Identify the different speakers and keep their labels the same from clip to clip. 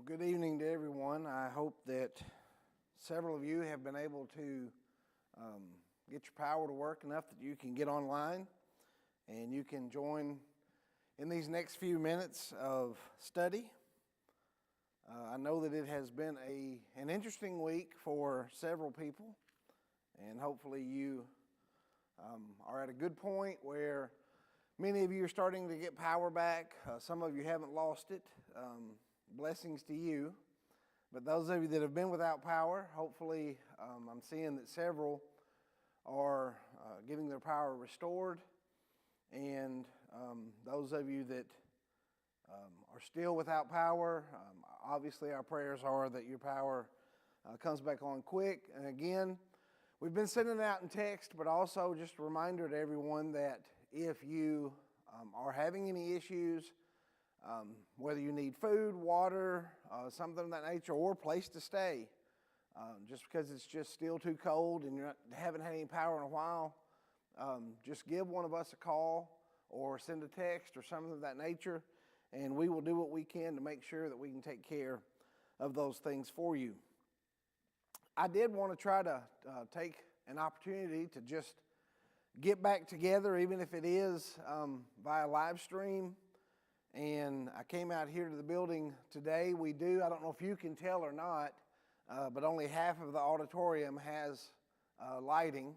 Speaker 1: Well, good evening to everyone. I hope that several of you have been able to get your power to work enough that you can get online and you can join in these next few minutes of study. I know that it has been an interesting week for several people, and hopefully you are at a good point where many of you are starting to get power back. Some of you haven't lost it. Blessings to you. But those of you that have been without power, hopefully I'm seeing that several are getting their power restored. And those of you that are still without power, obviously our prayers are that your power comes back on quick. And again, we've been sending it out in text, but also just a reminder to everyone that if you are having any issues, whether you need food, water, something of that nature, or a place to stay, just because it's just still too cold and you haven't had any power in a while, just give one of us a call or send a text or something of that nature, and we will do what we can to make sure that we can take care of those things for you. I did want to try to take an opportunity to just get back together, even if it is via live stream. And I came out here to the building today. I don't know if you can tell or not, but only half of the auditorium has lighting.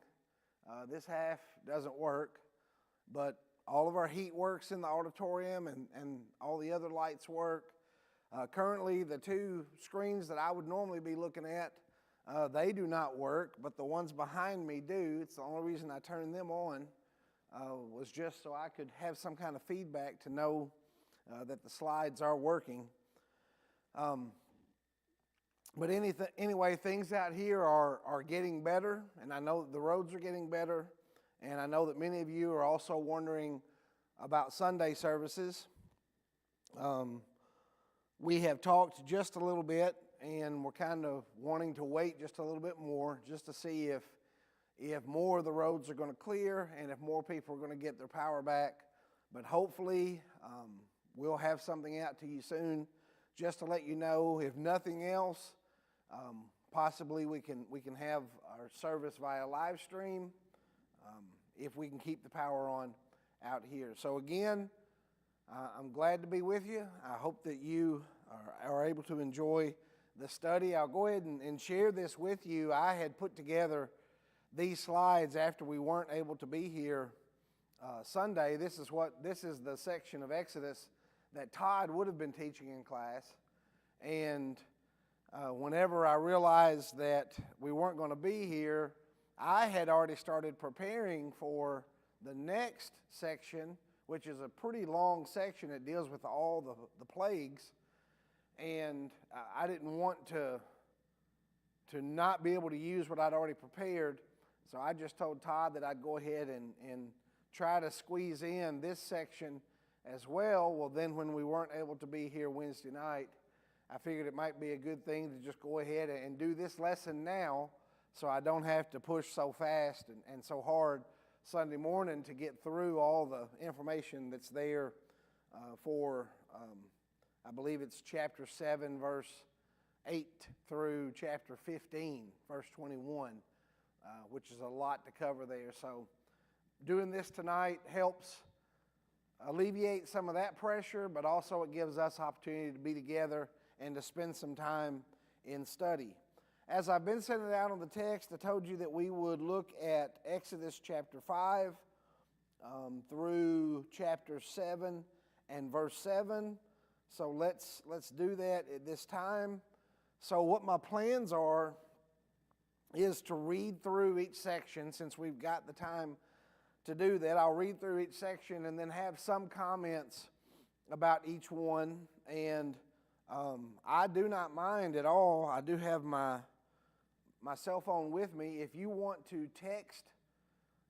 Speaker 1: This half doesn't work, but all of our heat works in the auditorium and all the other lights work. Currently, the two screens that I would normally be looking at, they do not work, but the ones behind me do. It's the only reason I turned them on was just so I could have some kind of feedback to know that the slides are working. But anyway, things out here are getting better, and I know that the roads are getting better, and I know that many of you are also wondering about Sunday services. We have talked just a little bit, and we're kind of wanting to wait just a little bit more just to see if more of the roads are going to clear and if more people are going to get their power back. But hopefully, we'll have something out to you soon just to let you know. If nothing else, possibly we can have our service via live stream if we can keep the power on out here. So again, I'm glad to be with you. I hope that you are able to enjoy the study. I'll go ahead and share this with you. I had put together these slides after we weren't able to be here Sunday. This is the section of Exodus that Todd would have been teaching in class, and whenever I realized that we weren't going to be here, I had already started preparing for the next section, which is a pretty long section. It deals with all the plagues, and I didn't want to not be able to use what I'd already prepared, so I just told Todd that I'd go ahead and try to squeeze in this section as well. Well, then when we weren't able to be here Wednesday night, I figured it might be a good thing to just go ahead and do this lesson now so I don't have to push so fast and so hard Sunday morning to get through all the information that's there for, I believe it's chapter 7, verse 8 through chapter 15, verse 21, which is a lot to cover there. So doing this tonight helps alleviate some of that pressure, but also it gives us opportunity to be together and to spend some time in study. As I've been sending it out on the text, I told you that we would look at Exodus chapter 5 through chapter 7 and verse 7. So let's do that at this time. So what my plans are is to read through each section. Since we've got the time to do that, I'll read through each section and then have some comments about each one. And I do not mind at all. I do have my cell phone with me. If you want to text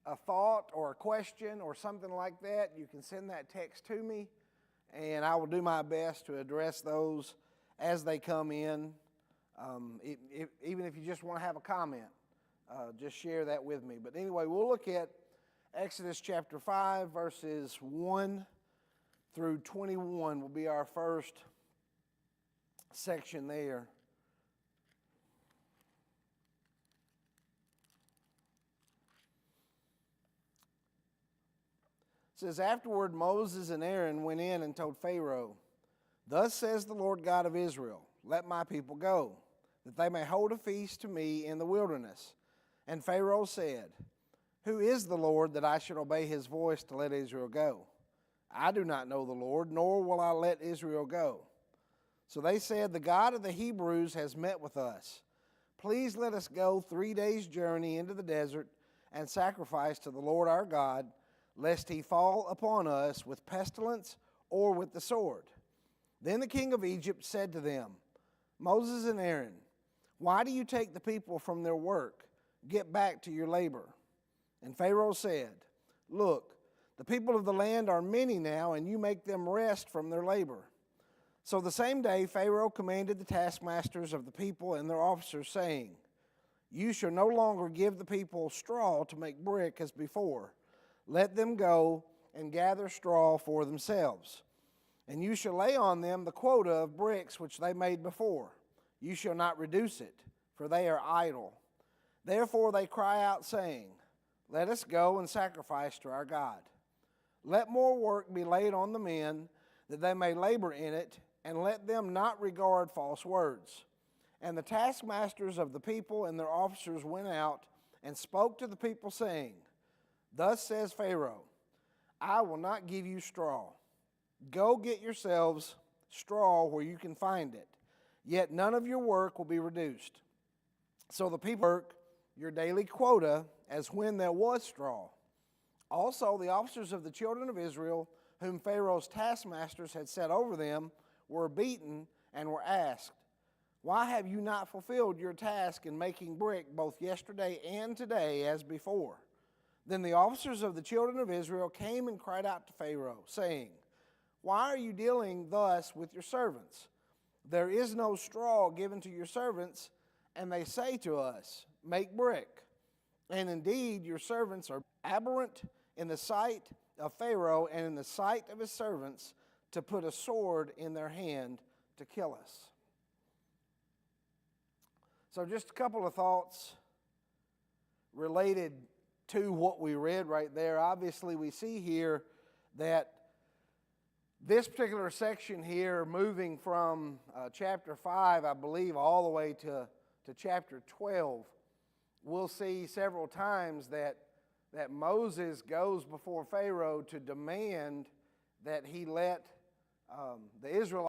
Speaker 1: a thought or a question or something like that, you can send that text to me, and I will do my best to address those as they come in. Even if you just want to have a comment, just share that with me. But anyway, we'll look at Exodus chapter 5, verses 1 through 21 will be our first section there. It says, afterward Moses and Aaron went in and told Pharaoh, thus says the Lord God of Israel, let my people go, that they may hold a feast to me in the wilderness. And Pharaoh said, who is the Lord that I should obey his voice to let Israel go? I do not know the Lord, nor will I let Israel go. So they said, the God of the Hebrews has met with us. Please let us go 3 days' journey into the desert and sacrifice to the Lord our God, lest he fall upon us with pestilence or with the sword. Then the king of Egypt said to them, Moses and Aaron, why do you take the people from their work? Get back to your labor. And Pharaoh said, look, the people of the land are many now, and you make them rest from their labor. So the same day Pharaoh commanded the taskmasters of the people and their officers, saying, you shall no longer give the people straw to make brick as before. Let them go and gather straw for themselves. And you shall lay on them the quota of bricks which they made before. You shall not reduce it, for they are idle. Therefore they cry out, saying, let us go and sacrifice to our God. Let more work be laid on the men, that they may labor in it, and let them not regard false words. And the taskmasters of the people and their officers went out and spoke to the people, saying, thus says Pharaoh, I will not give you straw. Go get yourselves straw where you can find it, yet none of your work will be reduced. So the people work your daily quota as when there was straw. Also the officers of the children of Israel, whom Pharaoh's taskmasters had set over them, were beaten and were asked, why have you not fulfilled your task in making brick both yesterday and today as before? Then the officers of the children of Israel came and cried out to Pharaoh, saying, why are you dealing thus with your servants? There is no straw given to your servants, and they say to us, make brick. And indeed your servants are aberrant in the sight of Pharaoh and in the sight of his servants, to put a sword in their hand to kill us. So just a couple of thoughts related to what we read right there. Obviously we see here that this particular section here, moving from chapter 5, I believe, all the way to chapter 12, we'll see several times that Moses goes before Pharaoh to demand that he let the Israelites